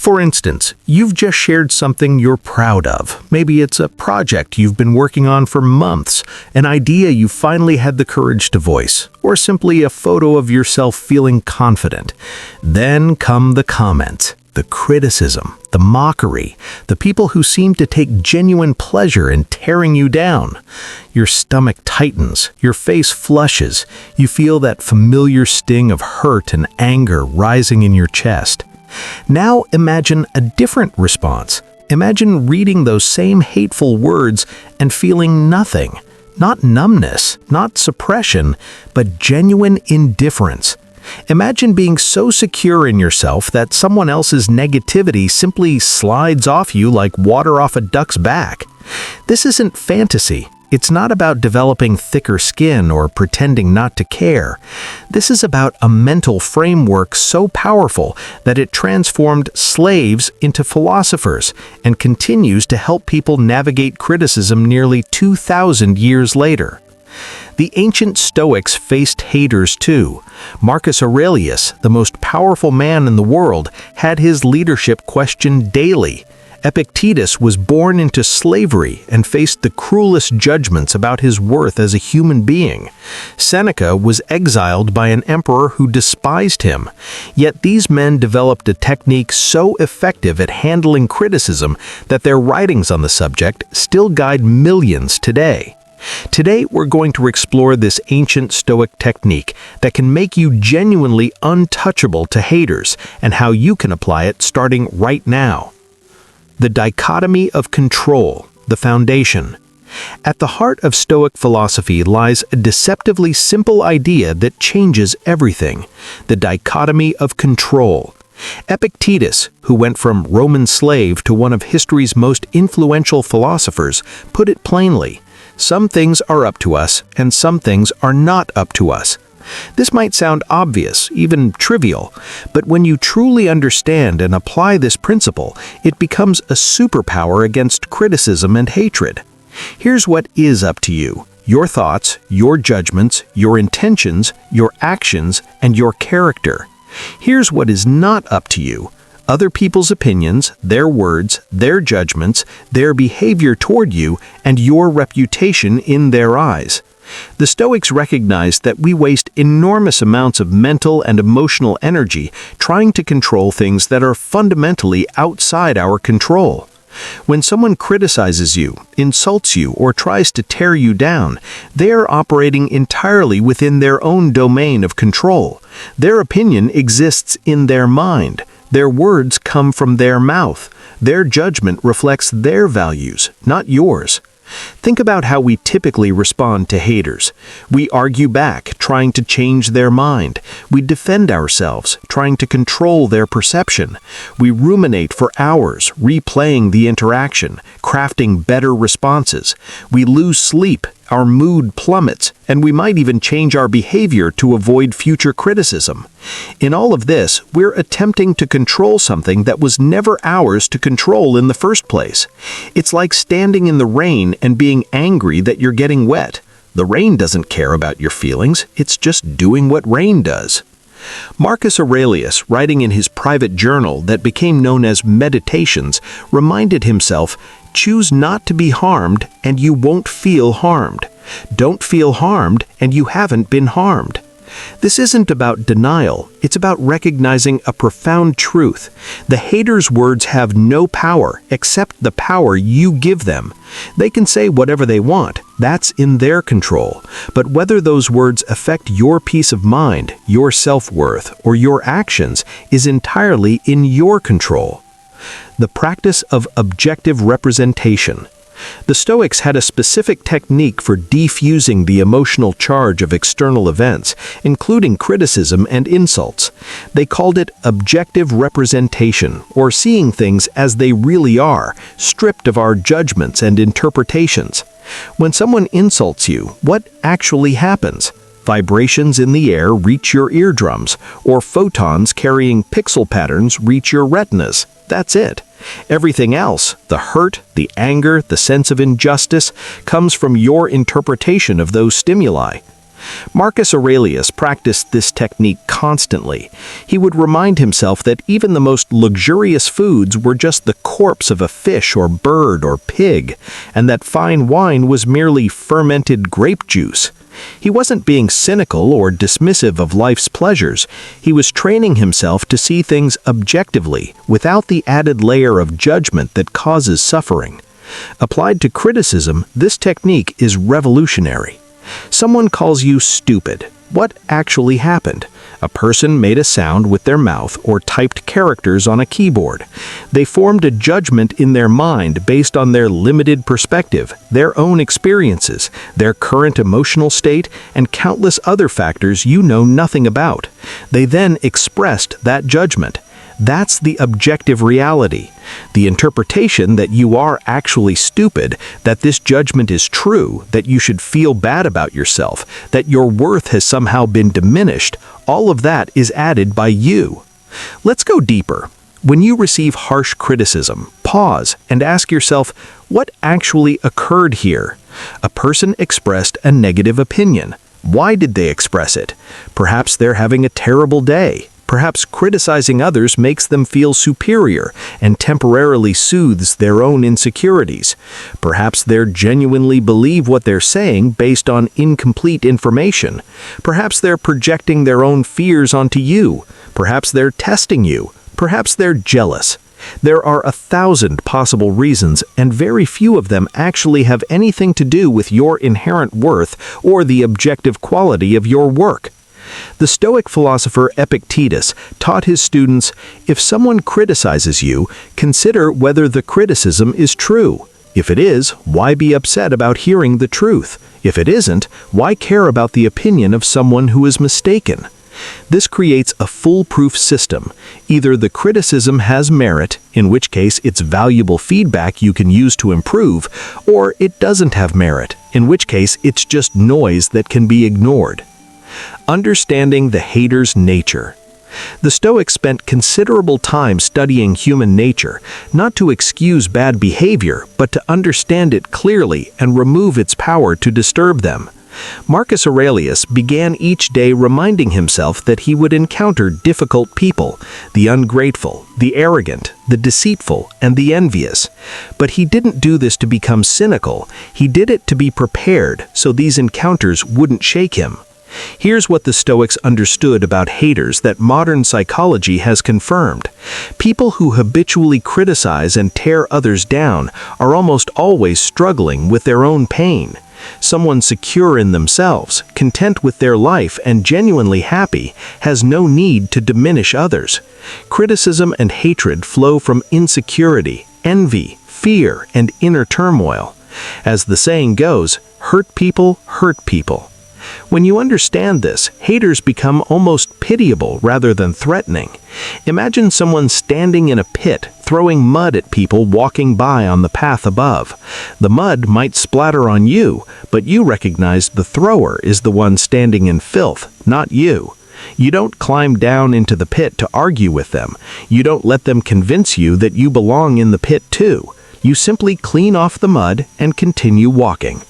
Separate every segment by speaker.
Speaker 1: For instance, you've just shared something you're proud of. Maybe it's a project you've been working on for months, an idea you finally had the courage to voice, or simply a photo of yourself feeling confident. Then come the comments, the criticism, the mockery, the people who seem to take genuine pleasure in tearing you down. Your stomach tightens, your face flushes, you feel that familiar sting of hurt and anger rising in your chest. Now imagine a different response. Imagine reading those same hateful words and feeling nothing. Not numbness, not suppression, but genuine indifference. Imagine being so secure in yourself that someone else's negativity simply slides off you like water off a duck's back. This isn't fantasy. It's not about developing thicker skin or pretending not to care. This is about a mental framework so powerful that it transformed slaves into philosophers and continues to help people navigate criticism nearly 2,000 years later. The ancient Stoics faced haters too. Marcus Aurelius, the most powerful man in the world, had his leadership questioned daily. Epictetus was born into slavery and faced the cruelest judgments about his worth as a human being. Seneca was exiled by an emperor who despised him. Yet these men developed a technique so effective at handling criticism that their writings on the subject still guide millions today. Today, we're going to explore this ancient Stoic technique that can make you genuinely untouchable to haters and how you can apply it starting right now. The dichotomy of control, the foundation. At the heart of Stoic philosophy lies a deceptively simple idea that changes everything: the dichotomy of control. Epictetus, who went from Roman slave to one of history's most influential philosophers, put it plainly: some things are up to us, and some things are not up to us. This might sound obvious, even trivial, but when you truly understand and apply this principle, it becomes a superpower against criticism and hatred. Here's what is up to you: your thoughts, your judgments, your intentions, your actions, and your character. Here's what is not up to you: other people's opinions, their words, their judgments, their behavior toward you, and your reputation in their eyes. The Stoics recognized that we waste enormous amounts of mental and emotional energy trying to control things that are fundamentally outside our control. When someone criticizes you, insults you, or tries to tear you down, they are operating entirely within their own domain of control. Their opinion exists in their mind. Their words come from their mouth. Their judgment reflects their values, not yours. Think about how we typically respond to haters. We argue back, trying to change their mind. We defend ourselves, trying to control their perception. We ruminate for hours, replaying the interaction, crafting better responses. We lose sleep, our mood plummets, and we might even change our behavior to avoid future criticism. In all of this, we're attempting to control something that was never ours to control in the first place. It's like standing in the rain and being angry that you're getting wet. The rain doesn't care about your feelings, it's just doing what rain does. Marcus Aurelius, writing in his private journal that became known as Meditations, reminded himself, "Choose not to be harmed, and you won't feel harmed. Don't feel harmed, and you haven't been harmed." This isn't about denial, it's about recognizing a profound truth. The hater's words have no power except the power you give them. They can say whatever they want, that's in their control. But whether those words affect your peace of mind, your self-worth, or your actions is entirely in your control. The practice of objective representation. The Stoics had a specific technique for defusing the emotional charge of external events, including criticism and insults. They called it objective representation, or seeing things as they really are, stripped of our judgments and interpretations. When someone insults you, what actually happens? Vibrations in the air reach your eardrums, or photons carrying pixel patterns reach your retinas. That's it. Everything else, the hurt, the anger, the sense of injustice, comes from your interpretation of those stimuli. Marcus Aurelius practiced this technique constantly. He would remind himself that even the most luxurious foods were just the corpse of a fish or bird or pig, and that fine wine was merely fermented grape juice. He wasn't being cynical or dismissive of life's pleasures. He was training himself to see things objectively, without the added layer of judgment that causes suffering. Applied to criticism, this technique is revolutionary. Someone calls you stupid. What actually happened? A person made a sound with their mouth or typed characters on a keyboard. They formed a judgment in their mind based on their limited perspective, their own experiences, their current emotional state, and countless other factors you know nothing about. They then expressed that judgment. That's the objective reality. The interpretation that you are actually stupid, that this judgment is true, that you should feel bad about yourself, that your worth has somehow been diminished, all of that is added by you. Let's go deeper. When you receive harsh criticism, pause and ask yourself, what actually occurred here? A person expressed a negative opinion. Why did they express it? Perhaps they're having a terrible day. Perhaps criticizing others makes them feel superior and temporarily soothes their own insecurities. Perhaps they genuinely believe what they're saying based on incomplete information. Perhaps they're projecting their own fears onto you. Perhaps they're testing you. Perhaps they're jealous. There are 1,000 possible reasons, and very few of them actually have anything to do with your inherent worth or the objective quality of your work. The Stoic philosopher Epictetus taught his students, if someone criticizes you, consider whether the criticism is true. If it is, why be upset about hearing the truth? If it isn't, why care about the opinion of someone who is mistaken? This creates a foolproof system. Either the criticism has merit, in which case it's valuable feedback you can use to improve, or it doesn't have merit, in which case it's just noise that can be ignored. Understanding the hater's nature. The Stoics spent considerable time studying human nature, not to excuse bad behavior, but to understand it clearly and remove its power to disturb them. Marcus Aurelius began each day reminding himself that he would encounter difficult people, the ungrateful, the arrogant, the deceitful, and the envious. But he didn't do this to become cynical. He did it to be prepared so these encounters wouldn't shake him. Here's what the Stoics understood about haters that modern psychology has confirmed. People who habitually criticize and tear others down are almost always struggling with their own pain. Someone secure in themselves, content with their life, and genuinely happy has no need to diminish others. Criticism and hatred flow from insecurity, envy, fear, and inner turmoil. As the saying goes, hurt people hurt people. When you understand this, haters become almost pitiable rather than threatening. Imagine someone standing in a pit, throwing mud at people walking by on the path above. The mud might splatter on you, but you recognize the thrower is the one standing in filth, not you. You don't climb down into the pit to argue with them. You don't let them convince you that you belong in the pit too. You simply clean off the mud and continue walking.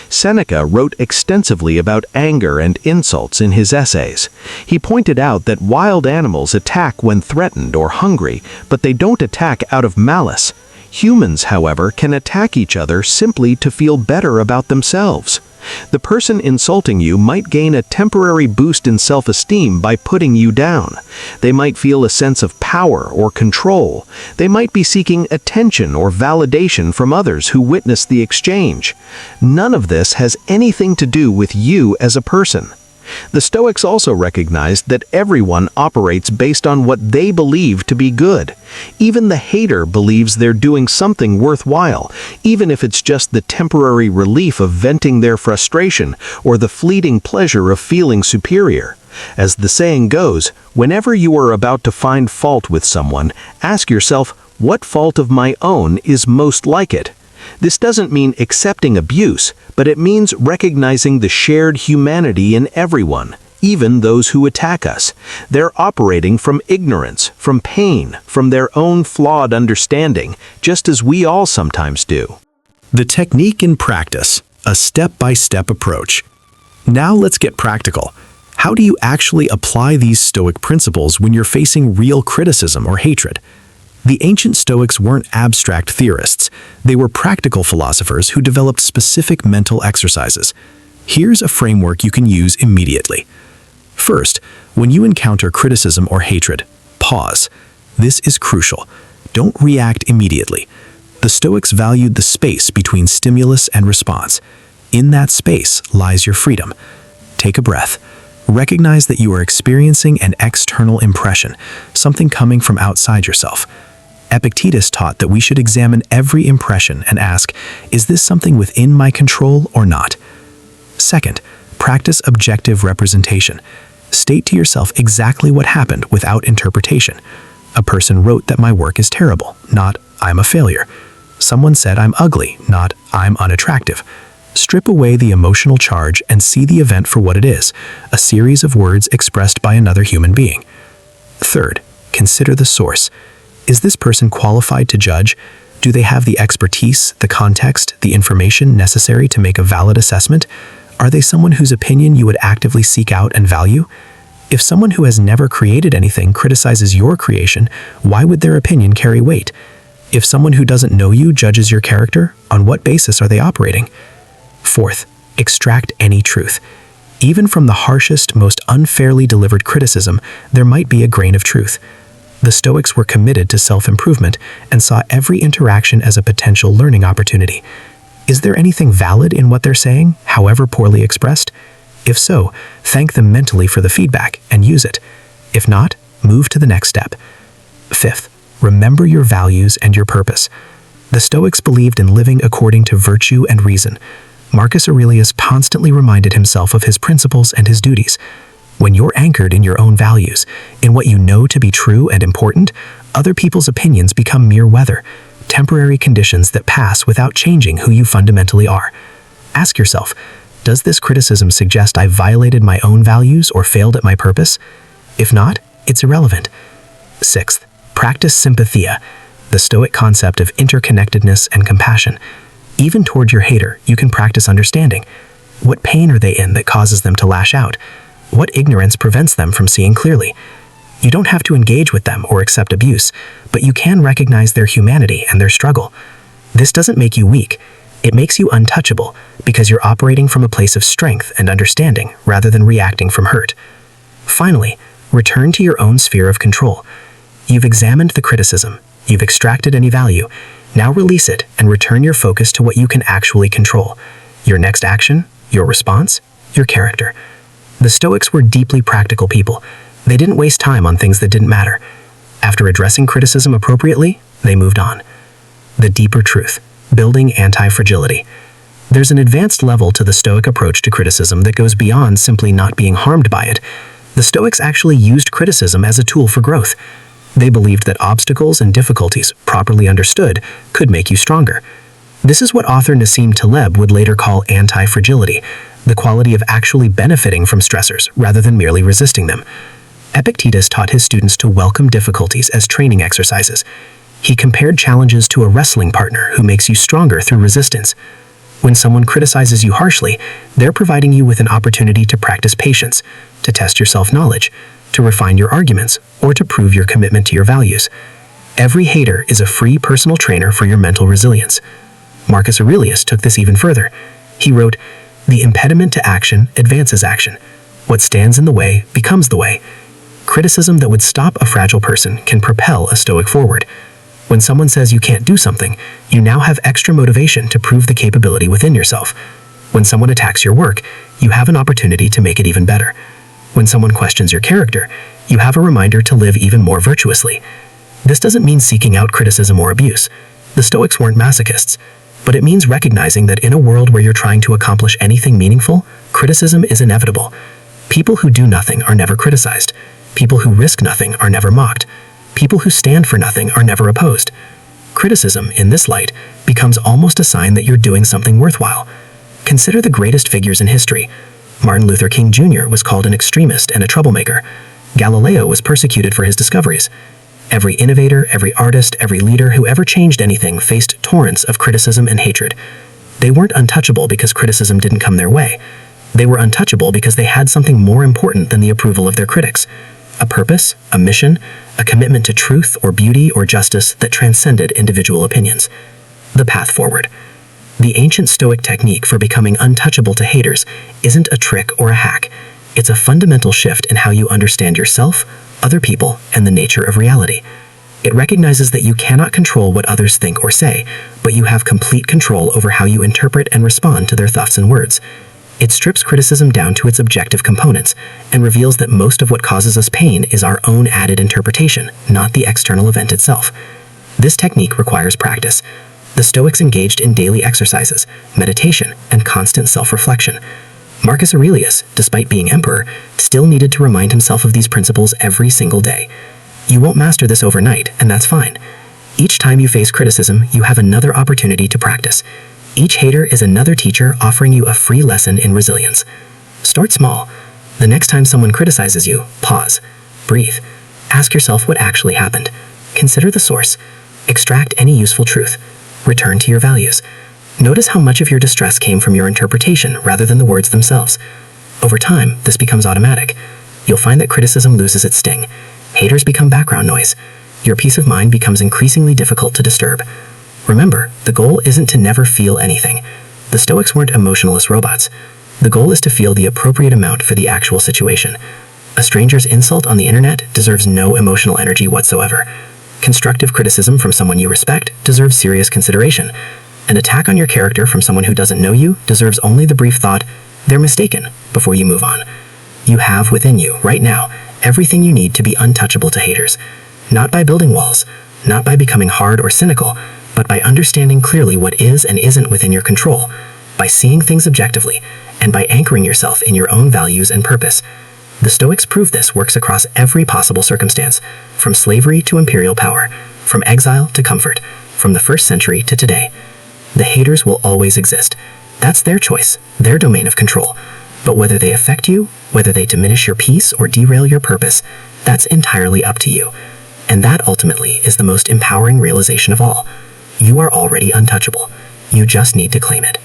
Speaker 1: Seneca wrote extensively about anger and insults in his essays. He pointed out that wild animals attack when threatened or hungry, but they don't attack out of malice. Humans, however, can attack each other simply to feel better about themselves. The person insulting you might gain a temporary boost in self-esteem by putting you down. They might feel a sense of power or control. They might be seeking attention or validation from others who witness the exchange. None of this has anything to do with you as a person. The Stoics also recognized that everyone operates based on what they believe to be good. Even the hater believes they're doing something worthwhile, even if it's just the temporary relief of venting their frustration or the fleeting pleasure of feeling superior. As the saying goes, whenever you are about to find fault with someone, ask yourself, what fault of my own is most like it? This doesn't mean accepting abuse, but it means recognizing the shared humanity in everyone, even those who attack us. They're operating from ignorance, from pain, from their own flawed understanding, just as we all sometimes do.
Speaker 2: The technique in practice, a step-by-step approach. Now let's get practical. How do you actually apply these Stoic principles when you're facing real criticism or hatred? The ancient Stoics weren't abstract theorists. They were practical philosophers who developed specific mental exercises. Here's a framework you can use immediately. First, when you encounter criticism or hatred, pause. This is crucial. Don't react immediately. The Stoics valued the space between stimulus and response. In that space lies your freedom. Take a breath. Recognize that you are experiencing an external impression, something coming from outside yourself. Epictetus taught that we should examine every impression and ask, is this something within my control or not? Second, practice objective representation. State to yourself exactly what happened without interpretation. A person wrote that my work is terrible, not I'm a failure. Someone said I'm ugly, not I'm unattractive. Strip away the emotional charge and see the event for what it is, a series of words expressed by another human being. Third, consider the source. Is this person qualified to judge? Do they have the expertise, the context, the information necessary to make a valid assessment? Are they someone whose opinion you would actively seek out and value? If someone who has never created anything criticizes your creation, why would their opinion carry weight? If someone who doesn't know you judges your character, on what basis are they operating? Fourth, extract any truth. Even from the harshest, most unfairly delivered criticism, there might be a grain of truth. The Stoics were committed to self-improvement and saw every interaction as a potential learning opportunity. Is there anything valid in what they're saying, however poorly expressed? If so, thank them mentally for the feedback and use it. If not, move to the next step. Fifth, remember your values and your purpose. The Stoics believed in living according to virtue and reason. Marcus Aurelius constantly reminded himself of his principles and his duties. When you're anchored in your own values, in what you know to be true and important, other people's opinions become mere weather, temporary conditions that pass without changing who you fundamentally are. Ask yourself, does this criticism suggest I violated my own values or failed at my purpose? If not, it's irrelevant. Sixth, practice sympathia, the Stoic concept of interconnectedness and compassion. Even toward your hater, you can practice understanding. What pain are they in that causes them to lash out? What ignorance prevents them from seeing clearly? You don't have to engage with them or accept abuse, but you can recognize their humanity and their struggle. This doesn't make you weak. It makes you untouchable because you're operating from a place of strength and understanding rather than reacting from hurt. Finally, return to your own sphere of control. You've examined the criticism. You've extracted any value. Now release it and return your focus to what you can actually control. Your next action, your response, your character. The Stoics were deeply practical people. They didn't waste time on things that didn't matter. After addressing criticism appropriately, they moved on. The deeper truth, building anti-fragility. There's an advanced level to the Stoic approach to criticism that goes beyond simply not being harmed by it. The Stoics actually used criticism as a tool for growth. They believed that obstacles and difficulties, properly understood, could make you stronger. This is what author Nassim Taleb would later call anti-fragility, the quality of actually benefiting from stressors rather than merely resisting them. Epictetus taught his students to welcome difficulties as training exercises. He compared challenges to a wrestling partner who makes you stronger through resistance. When someone criticizes you harshly, they're providing you with an opportunity to practice patience, to test your self-knowledge, to refine your arguments, or to prove your commitment to your values. Every hater is a free personal trainer for your mental resilience. Marcus Aurelius took this even further. He wrote, "The impediment to action advances action. What stands in the way becomes the way." Criticism that would stop a fragile person can propel a Stoic forward. When someone says you can't do something, you now have extra motivation to prove the capability within yourself. When someone attacks your work, you have an opportunity to make it even better. When someone questions your character, you have a reminder to live even more virtuously. This doesn't mean seeking out criticism or abuse. The Stoics weren't masochists, but it means recognizing that in a world where you're trying to accomplish anything meaningful, criticism is inevitable. People who do nothing are never criticized. People who risk nothing are never mocked. People who stand for nothing are never opposed. Criticism, in this light, becomes almost a sign that you're doing something worthwhile. Consider the greatest figures in history. Martin Luther King Jr. was called an extremist and a troublemaker. Galileo was persecuted for his discoveries. Every innovator, every artist, every leader who ever changed anything faced torrents of criticism and hatred. They weren't untouchable because criticism didn't come their way. They were untouchable because they had something more important than the approval of their critics: a purpose, a mission, a commitment to truth or beauty or justice that transcended individual opinions. The path forward. The ancient Stoic technique for becoming untouchable to haters isn't a trick or a hack. It's a fundamental shift in how you understand yourself, other people, and the nature of reality. It recognizes that you cannot control what others think or say, but you have complete control over how you interpret and respond to their thoughts and words. It strips criticism down to its objective components and reveals that most of what causes us pain is our own added interpretation, not the external event itself. This technique requires practice. The Stoics engaged in daily exercises, meditation, and constant self-reflection. Marcus Aurelius, despite being emperor, still needed to remind himself of these principles every single day. You won't master this overnight, and that's fine. Each time you face criticism, you have another opportunity to practice. Each hater is another teacher offering you a free lesson in resilience. Start small. The next time someone criticizes you, pause, breathe, ask yourself what actually happened. Consider the source. Extract any useful truth. Return to your values. Notice how much of your distress came from your interpretation rather than the words themselves. Over time, this becomes automatic. You'll find that criticism loses its sting. Haters become background noise. Your peace of mind becomes increasingly difficult to disturb. Remember, the goal isn't to never feel anything. The Stoics weren't emotionless robots. The goal is to feel the appropriate amount for the actual situation. A stranger's insult on the internet deserves no emotional energy whatsoever. Constructive criticism from someone you respect deserves serious consideration. An attack on your character from someone who doesn't know you deserves only the brief thought, "They're mistaken," before you move on. You have within you, right now, everything you need to be untouchable to haters. Not by building walls, not by becoming hard or cynical, but by understanding clearly what is and isn't within your control, by seeing things objectively, and by anchoring yourself in your own values and purpose. The Stoics prove this works across every possible circumstance, from slavery to imperial power, from exile to comfort, from the 1st century to today. The haters will always exist. That's their choice, their domain of control. But whether they affect you, whether they diminish your peace or derail your purpose, that's entirely up to you. And that ultimately is the most empowering realization of all. You are already untouchable. You just need to claim it.